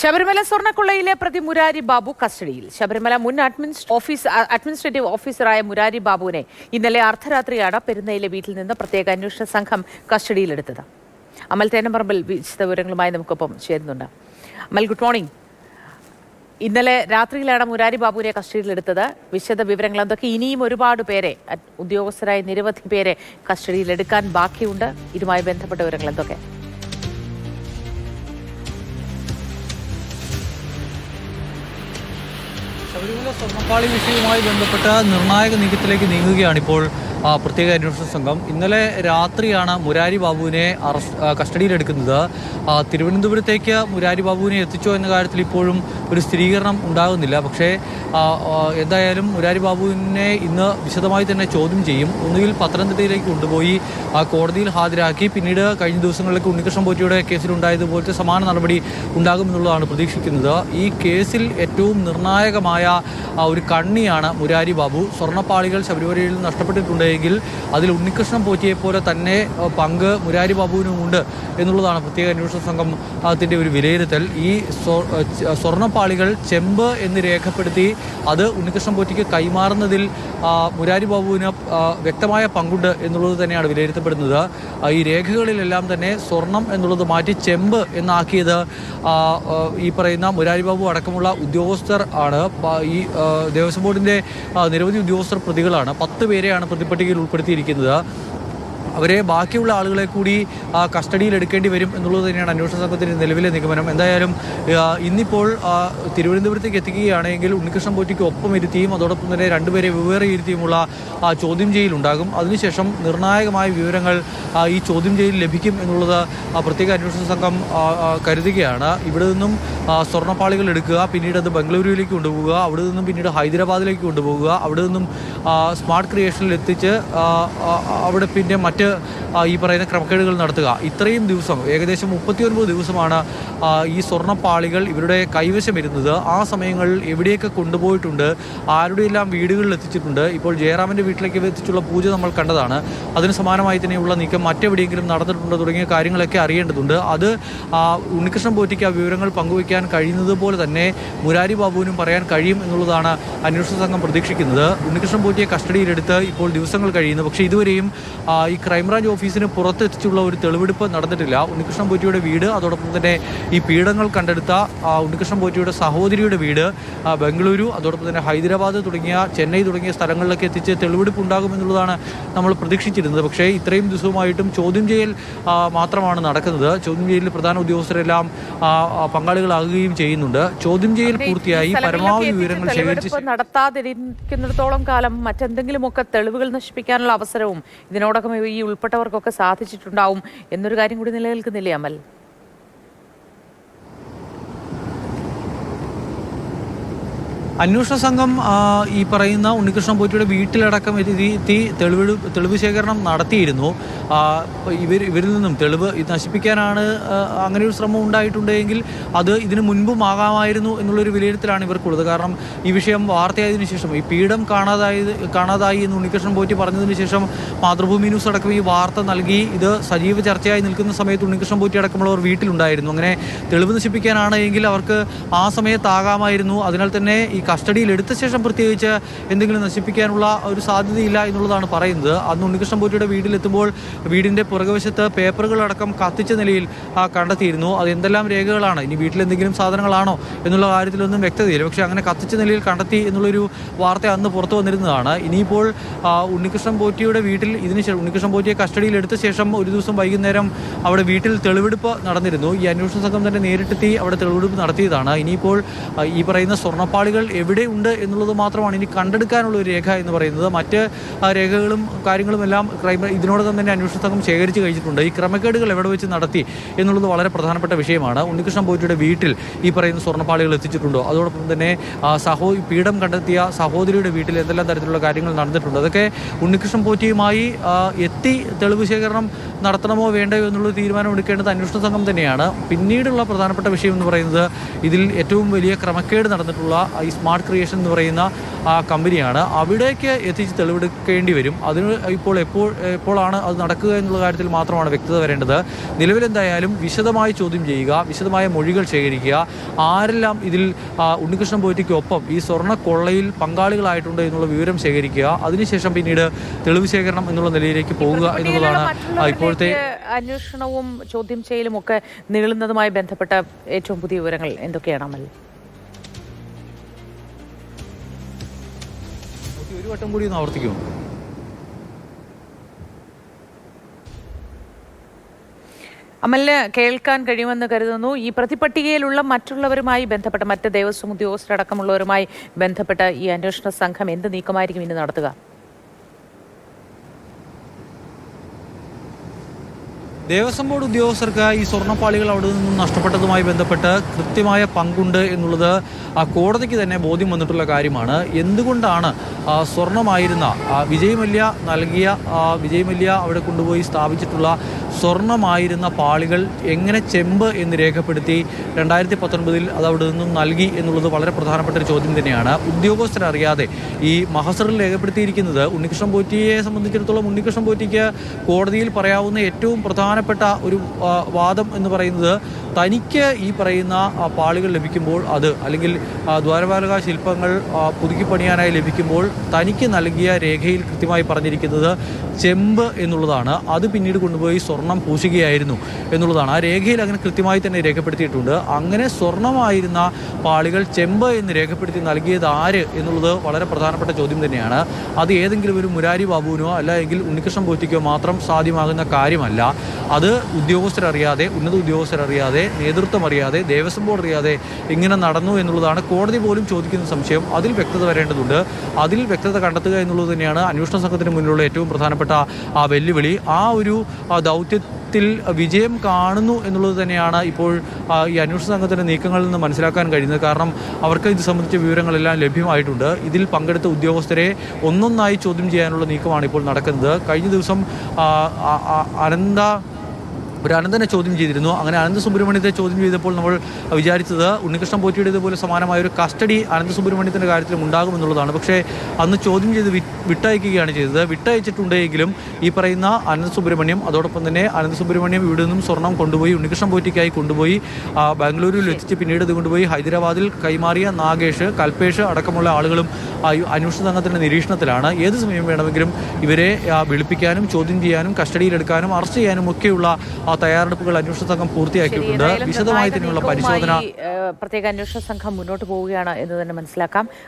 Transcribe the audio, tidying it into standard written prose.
ശബരിമല സ്വർണ്ണക്കൊള്ളയിലെ പ്രതി മുരാരി ബാബു കസ്റ്റഡിയിൽ. ശബരിമല മുൻ അഡ്മിനിസ്ട്രേറ്റീവ് ഓഫീസറായ മുരാരി ബാബുവിനെ ഇന്നലെ അർദ്ധരാത്രിയാണ് പെരുന്നയിലെ വീട്ടിൽ നിന്ന് പ്രത്യേക അന്വേഷണ സംഘം കസ്റ്റഡിയിലെടുത്തത്. അമൽ തേനമ്പറമ്പിൽ വിശദവിവരങ്ങളുമായി നമുക്കൊപ്പം ചേരുന്നുണ്ട്. അമൽ, ഗുഡ് മോർണിംഗ്. ഇന്നലെ രാത്രിയിലാണ് മുരാരി ബാബുവിനെ കസ്റ്റഡിയിലെടുത്തത്. വിശദ വിവരങ്ങൾ എന്തൊക്കെ? ഇനിയും ഒരുപാട് പേരെ, ഉദ്യോഗസ്ഥരായ നിരവധി പേരെ കസ്റ്റഡിയിലെടുക്കാൻ ബാക്കിയുണ്ട്. ഇതുമായി ബന്ധപ്പെട്ട വിവരങ്ങൾ എന്തൊക്കെ? ശബരിമല സ്വർണ്ണപ്പാളി വിഷയവുമായി ബന്ധപ്പെട്ട നിർണായക നീക്കത്തിലേക്ക് നീങ്ങുകയാണ് ഇപ്പോൾ പ്രത്യേക അന്വേഷണ സംഘം. ഇന്നലെ രാത്രിയാണ് മുരാരി ബാബുവിനെ കസ്റ്റഡിയിലെടുക്കുന്നത്. തിരുവനന്തപുരത്തേക്ക് മുരാരി ബാബുവിനെ എത്തിച്ചോ എന്ന കാര്യത്തിൽ ഇപ്പോഴും ഒരു സ്ഥിരീകരണം ഉണ്ടാകുന്നില്ല. പക്ഷേ എന്തായാലും മുരാരി ബാബുവിനെ ഇന്ന് വിശദമായി തന്നെ ചോദ്യം ചെയ്യും. ഒന്നുകിൽ പത്തനംതിട്ടയിലേക്ക് കൊണ്ടുപോയി കോടതിയിൽ ഹാജരാക്കി, പിന്നീട് കഴിഞ്ഞ ദിവസങ്ങളിലേക്ക് ഉണ്ണികൃഷ്ണൻ പോറ്റിയുടെ കേസിലുണ്ടായതുപോലത്തെ സമാന നടപടി ഉണ്ടാകുമെന്നുള്ളതാണ് പ്രതീക്ഷിക്കുന്നത്. ഈ കേസിൽ ഏറ്റവും നിർണായകമായ ഒരു കണ്ണിയാണ് മുരാരി ബാബു. സ്വർണ്ണപ്പാളികൾ ശബരിമലയിൽ നഷ്ടപ്പെട്ടിട്ടുണ്ടെങ്കിൽ അതിൽ ഉണ്ണികൃഷ്ണൻ പോറ്റിയെ പോലെ തന്നെ പങ്ക് മുരാരി ബാബുവിനുമുണ്ട് എന്നുള്ളതാണ് പ്രത്യേക അന്വേഷണ സംഘത്തിന്റെ ഒരു വിലയിരുത്തൽ. ഈ സ്വർണ്ണപ്പാളികൾ ചെമ്പ് എന്ന് രേഖപ്പെടുത്തി അത് ഉണ്ണികൃഷ്ണൻ പോറ്റിക്ക് കൈമാറുന്നതിൽ മുരാരി ബാബുവിന് വ്യക്തമായ പങ്കുണ്ട് എന്നുള്ളത് തന്നെയാണ് വിലയിരുത്തപ്പെടുന്നത്. ഈ രേഖകളിലെല്ലാം തന്നെ സ്വർണം എന്നുള്ളത് മാറ്റി ചെമ്പ് എന്നാക്കിയത് ഈ പറയുന്ന മുരാരി ബാബു അടക്കമുള്ള ഉദ്യോഗസ്ഥർ ആണ്. ഈ ദേവസ്വം ബോർഡിന്റെ നിരവധി ഉദ്യോഗസ്ഥർ പ്രതികളാണ്. 10 പേരെയാണ് പ്രതിപട്ടികയിൽ ഉൾപ്പെടുത്തിയിരിക്കുന്നത്. അവരെ ബാക്കിയുള്ള ആളുകളെ കൂടി കസ്റ്റഡിയിൽ എടുക്കേണ്ടി വരും എന്നുള്ളത് തന്നെയാണ് അന്വേഷണ സംഘത്തിൻ്റെ നിലവിലെ നിഗമനം. എന്തായാലും ഇന്നിപ്പോൾ തിരുവനന്തപുരത്തേക്ക് എത്തിക്കുകയാണെങ്കിൽ ഉണ്ണികൃഷ്ണൻ പോറ്റിക്ക് ഒപ്പം ഇരുത്തിയും അതോടൊപ്പം തന്നെ 2 പേരെ വെവ്വേറെ ഇരുത്തിയുമുള്ള ചോദ്യം ചെയ്യലുണ്ടാകും. അതിനുശേഷം നിർണായകമായ വിവരങ്ങൾ ഈ ചോദ്യം ചെയ്യൽ ലഭിക്കും എന്നുള്ളത് പ്രത്യേക അന്വേഷണ സംഘം കരുതുകയാണ്. ഇവിടെ നിന്നും സ്വർണ്ണപ്പാളികൾ എടുക്കുക, പിന്നീട് അത് ബംഗളൂരുവിലേക്ക് കൊണ്ടുപോകുക, അവിടെ നിന്നും പിന്നീട് ഹൈദരാബാദിലേക്ക് കൊണ്ടുപോകുക, അവിടെ നിന്നും സ്മാർട്ട് ക്രിയേഷനിൽ എത്തിച്ച് അവിടെ പിന്നെ മറ്റ് ഈ പറയുന്ന ക്രമക്കേടുകൾ നടത്തുക. ഇത്രയും ദിവസം, ഏകദേശം 39 ദിവസമാണ് ഈ സ്വർണ്ണപ്പാളികൾ ഇവരുടെ കൈവശം ഇരുന്നത്. ആ സമയങ്ങളിൽ എവിടെയൊക്കെ കൊണ്ടുപോയിട്ടുണ്ട്, ആരുടെയെല്ലാം വീടുകളിൽ എത്തിച്ചിട്ടുണ്ട്. ഇപ്പോൾ ജയറാമിൻ്റെ വീട്ടിലേക്ക് എത്തിച്ചുള്ള പൂജ നമ്മൾ കണ്ടതാണ്. അതിന് സമാനമായി തന്നെയുള്ള നീക്കം മറ്റെവിടെയെങ്കിലും നടന്നിട്ടുണ്ടോ തുടങ്ങിയ കാര്യങ്ങളൊക്കെ അറിയേണ്ടതുണ്ട്. അത് ഉണ്ണികൃഷ്ണൻ പോറ്റിക്ക് ആ വിവരങ്ങൾ പങ്കുവയ്ക്കാൻ കഴിയുന്നത് പോലെ തന്നെ മുരാരി ബാബുവിനും പറയാൻ കഴിയും എന്നുള്ളതാണ് അന്വേഷണ സംഘം പ്രതീക്ഷിക്കുന്നത്. ഉണ്ണികൃഷ്ണൻ പോറ്റിയെ കസ്റ്റഡിയിലെടുത്ത് ഇപ്പോൾ ദിവസങ്ങൾ കഴിയുന്നു. പക്ഷേ ഇതുവരെയും ഈ ക്രൈംബ്രാഞ്ച് ഓഫീസിന് പുറത്തെത്തിച്ചുള്ള ഒരു തെളിവെടുപ്പ് നടന്നിട്ടില്ല. ഉണ്ണികൃഷ്ണൻ പോറ്റിയുടെ വീട്, അതോടൊപ്പം തന്നെ ഈ പീഡനങ്ങൾ കണ്ടെടുത്ത ഉണ്ണികൃഷ്ണൻ പോറ്റിയുടെ സഹോദരിയുടെ വീട് ബംഗളൂരു, അതോടൊപ്പം തന്നെ ഹൈദരാബാദ് തുടങ്ങിയ ചെന്നൈ തുടങ്ങിയ സ്ഥലങ്ങളിലൊക്കെ എത്തിച്ച് തെളിവെടുപ്പ് ഉണ്ടാകുമെന്നുള്ളതാണ് നമ്മൾ പ്രതീക്ഷിച്ചിരുന്നത്. പക്ഷേ ഇത്രയും ദിവസവുമായിട്ടും ചോദ്യം ചെയ്യൽ മാത്രമാണ് നടക്കുന്നത്. ചോദ്യം ചെയ്യലിൽ പ്രധാന ഉദ്യോഗസ്ഥരെല്ലാം പങ്കാളികളാകുകയും ചെയ്യുന്നുണ്ട്. ചോദ്യം ചെയ്യൽ പൂർത്തിയായി പരമാവധി വിവരങ്ങൾ ശേഖരിച്ച് നടത്താതിരിക്കുന്നിടത്തോളം കാലം മറ്റെന്തെങ്കിലുമൊക്കെ തെളിവുകൾ നശിപ്പിക്കാനുള്ള അവസരവും ഇതിനോടൊപ്പം ഈ ഉൾപ്പെട്ടവർക്കൊക്കെ സാധിച്ചിട്ടുണ്ടാവും എന്നൊരു കാര്യം കൂടി നിലനിൽക്കുന്നില്ലേ അമൽ? അന്വേഷണ സംഘം ഈ പറയുന്ന ഉണ്ണികൃഷ്ണൻ പോറ്റിയുടെ വീട്ടിലടക്കം എത്തി തെളിവ് ശേഖരണം നടത്തിയിരുന്നു. ഇവരിൽ നിന്നും തെളിവ് നശിപ്പിക്കാനാണ് അങ്ങനെ ഒരു ശ്രമം ഉണ്ടായിട്ടുണ്ടെങ്കിൽ അത് ഇതിനു മുൻപും ആകാമായിരുന്നു എന്നുള്ളൊരു വിലയിരുത്തലാണ് ഇവർക്കുള്ളത്. കാരണം ഈ വിഷയം വാർത്തയായതിനു ശേഷം, ഈ പീഡം കാണാതായി എന്ന് ഉണ്ണികൃഷ്ണൻ പോറ്റി പറഞ്ഞതിന് ശേഷം മാതൃഭൂമി ന്യൂസ് അടക്കം ഈ വാർത്ത നൽകി. ഇത് സജീവ ചർച്ചയായി നിൽക്കുന്ന സമയത്ത് ഉണ്ണികൃഷ്ണൻ പോറ്റി അടക്കമുള്ളവർ വീട്ടിലുണ്ടായിരുന്നു. അങ്ങനെ തെളിവ് നശിപ്പിക്കാനാണ് എങ്കിൽ അവർക്ക് ആ സമയത്താകാമായിരുന്നു. അതിനാൽ തന്നെ ഈ കസ്റ്റഡിയിൽ എടുത്ത ശേഷം പ്രത്യേകിച്ച് എന്തെങ്കിലും നശിപ്പിക്കാനുള്ള ഒരു സാധ്യതയില്ല എന്നുള്ളതാണ് പറയുന്നത്. അന്ന് ഉണ്ണികൃഷ്ണൻ പോറ്റിയുടെ വീട്ടിലെത്തുമ്പോൾ വീടിൻ്റെ പുറകുവശത്ത് പേപ്പറുകളടക്കം കത്തിച്ച നിലയിൽ കണ്ടെത്തിയിരുന്നു. അത് എന്തെല്ലാം രേഖകളാണ്, ഇനി വീട്ടിലെന്തെങ്കിലും സാധനങ്ങളാണോ എന്നുള്ള കാര്യത്തിലൊന്നും വ്യക്തതയില്ല. പക്ഷേ അങ്ങനെ കത്തിച്ച നിലയിൽ കണ്ടെത്തി എന്നുള്ളൊരു വാർത്ത അന്ന് പുറത്തു വന്നിരുന്നതാണ്. ഇനിയിപ്പോൾ ഉണ്ണികൃഷ്ണൻ പോറ്റിയുടെ വീട്ടിൽ ഉണ്ണികൃഷ്ണൻ പോറ്റിയെ കസ്റ്റഡിയിൽ എടുത്ത ശേഷം ഒരു ദിവസം വൈകുന്നേരം അവിടെ വീട്ടിൽ തെളിവെടുപ്പ് നടന്നിരുന്നു. ഈ അന്വേഷണ സംഘം തന്നെ നേരിട്ടെത്തി അവിടെ തെളിവെടുപ്പ് നടത്തിയതാണ്. ഇനിയിപ്പോൾ ഈ പറയുന്ന സ്വർണ്ണപ്പാളികൾ എവിടെ ഉണ്ട് എന്നുള്ളത് മാത്രമാണ് ഇനി കണ്ടെടുക്കാനുള്ള ഒരു രേഖ എന്ന് പറയുന്നത്. മറ്റ് രേഖകളും കാര്യങ്ങളും എല്ലാം ഇതിനോടകം തന്നെ അന്വേഷണ സംഘം ശേഖരിച്ച് കഴിച്ചിട്ടുണ്ട്. ഈ ക്രമക്കേടുകൾ എവിടെ വെച്ച് നടത്തി എന്നുള്ളത് വളരെ പ്രധാനപ്പെട്ട വിഷയമാണ്. ഉണ്ണികൃഷ്ണൻ പോറ്റിയുടെ വീട്ടിൽ ഈ പറയുന്ന സ്വർണ്ണപ്പാളികൾ എത്തിച്ചിട്ടുണ്ടോ, അതോടൊപ്പം തന്നെ പീഡം കണ്ടെത്തിയ സഹോദരിയുടെ വീട്ടിൽ എന്തെല്ലാം തരത്തിലുള്ള കാര്യങ്ങൾ നടന്നിട്ടുണ്ട്, അതൊക്കെ ഉണ്ണികൃഷ്ണൻ പോറ്റിയുമായി എത്തി തെളിവ് ശേഖരണം നടത്തണമോ വേണ്ടയോ എന്നുള്ള തീരുമാനമെടുക്കേണ്ടത് അന്വേഷണ സംഘം തന്നെയാണ്. പിന്നീടുള്ള പ്രധാനപ്പെട്ട വിഷയം എന്ന് പറയുന്നത് ഇതിൽ ഏറ്റവും വലിയ ക്രമക്കേട് നടന്നിട്ടുള്ള ഈ സ്മാർട്ട് ക്രിയേഷൻ എന്ന് പറയുന്ന കമ്പനിയാണ്. അവിടേക്ക് എത്തിച്ച് തെളിവെടുക്കേണ്ടി വരും. അതിന് എപ്പോഴാണ് അത് നടക്കുക എന്നുള്ള കാര്യത്തിൽ മാത്രമാണ് വ്യക്തത വരേണ്ടത്. നിലവിലെന്തായാലും വിശദമായി ചോദ്യം ചെയ്യുക, വിശദമായ മൊഴികൾ ശേഖരിക്കുക, ആരെല്ലാം ഇതിൽ ഉണ്ണികൃഷ്ണൻ പോറ്റിക്കൊപ്പം ഈ സ്വർണ്ണ കൊള്ളയിൽ പങ്കാളികളായിട്ടുണ്ട് എന്നുള്ള വിവരം ശേഖരിക്കുക. അതിനുശേഷം പിന്നീട് തെളിവ് ശേഖരണം എന്നുള്ള നിലയിലേക്ക് പോകുക എന്നുള്ളതാണ് ഇപ്പോഴത്തെ അന്വേഷണവും ചോദ്യം ചെയ്യലും ഒക്കെ നീളുന്നതുമായി ബന്ധപ്പെട്ട ഏറ്റവും പുതിയ വിവരങ്ങൾ എന്തൊക്കെയാണ് അമൽ? ഒരു വട്ടം കൂടി ഒന്ന് ആവർത്തിക്കുമോ? അമലിന് കേൾക്കാൻ കഴിയുമെന്ന് കരുതുന്നു. ഈ പ്രതിപട്ടികയിലുള്ള മറ്റുള്ളവരുമായി ബന്ധപ്പെട്ട മറ്റ് ദേവസ്വം ഉദ്യോഗസ്ഥരടക്കമുള്ളവരുമായി ബന്ധപ്പെട്ട ഈ അന്വേഷണ സംഘം എന്ത് നീക്കമായിരിക്കും ഇന്ന് നടത്തുക? ദേവസ്വം ബോർഡ് ഉദ്യോഗസ്ഥർക്ക് ഈ സ്വർണ്ണപ്പാളികൾ അവിടെ നിന്നും നഷ്ടപ്പെട്ടതുമായി ബന്ധപ്പെട്ട് കൃത്യമായ പങ്കുണ്ട് എന്നുള്ളത് കോടതിക്ക് തന്നെ ബോധ്യം വന്നിട്ടുള്ള കാര്യമാണ്. എന്തുകൊണ്ടാണ് സ്വർണ്ണമായിരുന്ന വിജയ് മല്യ അവിടെ കൊണ്ടുപോയി സ്ഥാപിച്ചിട്ടുള്ള സ്വർണ്ണമായിരുന്ന പാളികൾ എങ്ങനെ ചെമ്പ് എന്ന് രേഖപ്പെടുത്തി 2019 അത് അവിടെ നിന്നും നൽകി എന്നുള്ളത് വളരെ പ്രധാനപ്പെട്ട ഒരു ചോദ്യം തന്നെയാണ്. ഉദ്യോഗസ്ഥരറിയാതെ ഈ മഹസറിൽ രേഖപ്പെടുത്തിയിരിക്കുന്നത് ഉണ്ണികൃഷ്ണൻ പോറ്റിയെ സംബന്ധിച്ചിടത്തോളം ഉണ്ണികൃഷ്ണൻ പോറ്റിക്ക് കോടതിയിൽ പറയാവുന്ന ഏറ്റവും പ്രധാനപ്പെട്ട ഒരു വാദം എന്ന് പറയുന്നത് തനിക്ക് ഈ പറയുന്ന പാളികൾ ലഭിക്കുമ്പോൾ അത് അല്ലെങ്കിൽ ദ്വാരപാലക ശില്പങ്ങൾ പുതുക്കി പണിയാനായി ലഭിക്കുമ്പോൾ തനിക്ക് നൽകിയ രേഖയിൽ കൃത്യമായി പറഞ്ഞിരിക്കുന്നത് ചെമ്പ് എന്നുള്ളതാണ്. അത് പിന്നീട് കൊണ്ടുപോയി സ്വർണം പൂശുകയായിരുന്നു എന്നുള്ളതാണ്. ആ രേഖയിൽ അങ്ങനെ കൃത്യമായി തന്നെ രേഖപ്പെടുത്തിയിട്ടുണ്ട്. അങ്ങനെ സ്വർണമായിരുന്ന പാളികൾ ചെമ്പ് എന്ന് രേഖപ്പെടുത്തി നൽകിയത് ആര് എന്നുള്ളത് വളരെ പ്രധാനപ്പെട്ട ചോദ്യം തന്നെയാണ്. അത് ഏതെങ്കിലും ഒരു മുരാരി ബാബുവിനോ അല്ലെങ്കിൽ ഉണ്ണികൃഷ്ണൻ പോറ്റിക്കോ മാത്രം സാധ്യമാകുന്ന കാര്യമല്ല. അത് ഉദ്യോഗസ്ഥരറിയാതെ, ഉന്നത ഉദ്യോഗസ്ഥരറിയാതെ, നേതൃത്വം അറിയാതെ, ദേവസ്വം ബോർഡ് അറിയാതെ ഇങ്ങനെ നടന്നു എന്നുള്ളതാണ് കോടതി പോലും ചോദിക്കുന്ന സംശയം. അതിൽ വ്യക്തത വരേണ്ടതുണ്ട്. അതിൽ വ്യക്തത കണ്ടെത്തുക എന്നുള്ളത് തന്നെയാണ് അന്വേഷണ സംഘത്തിന് മുന്നിലുള്ള ഏറ്റവും പ്രധാനപ്പെട്ട ആ വെല്ലുവിളി. ആ ഒരു ദൗത്യത്തിൽ വിജയം കാണുന്നു എന്നുള്ളത് തന്നെയാണ് ഇപ്പോൾ ഈ അന്വേഷണ സംഘത്തിൻ്റെ നീക്കങ്ങളിൽ നിന്ന് മനസ്സിലാക്കാൻ കഴിയുന്നത്. കാരണം അവർക്ക് ഇത് സംബന്ധിച്ച വിവരങ്ങളെല്ലാം ലഭ്യമായിട്ടുണ്ട്. ഇതിൽ പങ്കെടുത്ത ഉദ്യോഗസ്ഥരെ ഒന്നൊന്നായി ചോദ്യം ചെയ്യാനുള്ള നീക്കമാണ് ഇപ്പോൾ നടക്കുന്നത്. കഴിഞ്ഞ ദിവസം അനന്തനെ ചോദ്യം ചെയ്തിരുന്നു. അങ്ങനെ അനന്ത സുബ്രഹ്മണ്യത്തെ ചോദ്യം ചെയ്തപ്പോൾ നമ്മൾ വിചാരിച്ചത് ഉണ്ണികൃഷ്ണൻ പോറ്റിയുടേതുപോലെ സമാനമായ ഒരു കസ്റ്റഡി അനന്ത സുബ്രഹ്മണ്യത്തിൻ്റെ കാര്യത്തിലും ഉണ്ടാകുമെന്നുള്ളതാണ്. പക്ഷേ അന്ന് ചോദ്യം ചെയ്ത് വിട്ടയക്കുകയാണ് ചെയ്തത്. വിട്ടയച്ചിട്ടുണ്ടെങ്കിലും ഈ പറയുന്ന അനന്ത സുബ്രഹ്മണ്യം, അതോടൊപ്പം തന്നെ അനന്ത സുബ്രഹ്മണ്യം ഇവിടെ നിന്നും സ്വർണം കൊണ്ടുപോയി ഉണ്ണികൃഷ്ണൻ പോറ്റിക്കായി കൊണ്ടുപോയി ബാംഗ്ലൂരിൽ എത്തിച്ച് പിന്നീട് ഇത് കൊണ്ടുപോയി ഹൈദരാബാദിൽ കൈമാറിയ നാഗേഷ്, കൽപേഷ് അടക്കമുള്ള ആളുകളും അന്വേഷണ സംഘത്തിൻ്റെ നിരീക്ഷണത്തിലാണ്. ഏത് സമയം വേണമെങ്കിലും ഇവരെ വിളിപ്പിക്കാനും ചോദ്യം ചെയ്യാനും കസ്റ്റഡിയിലെടുക്കാനും അറസ്റ്റ് ചെയ്യാനും ഒക്കെയുള്ള തയ്യാറെടുപ്പുകൾ അന്വേഷണ സംഘം പൂർത്തിയാക്കിയിട്ടുണ്ട്. വിശദമായി തന്നെയുള്ള പരിശോധന പ്രത്യേക അന്വേഷണ സംഘം മുന്നോട്ട് പോവുകയാണ് എന്ന് തന്നെ മനസ്സിലാക്കാം.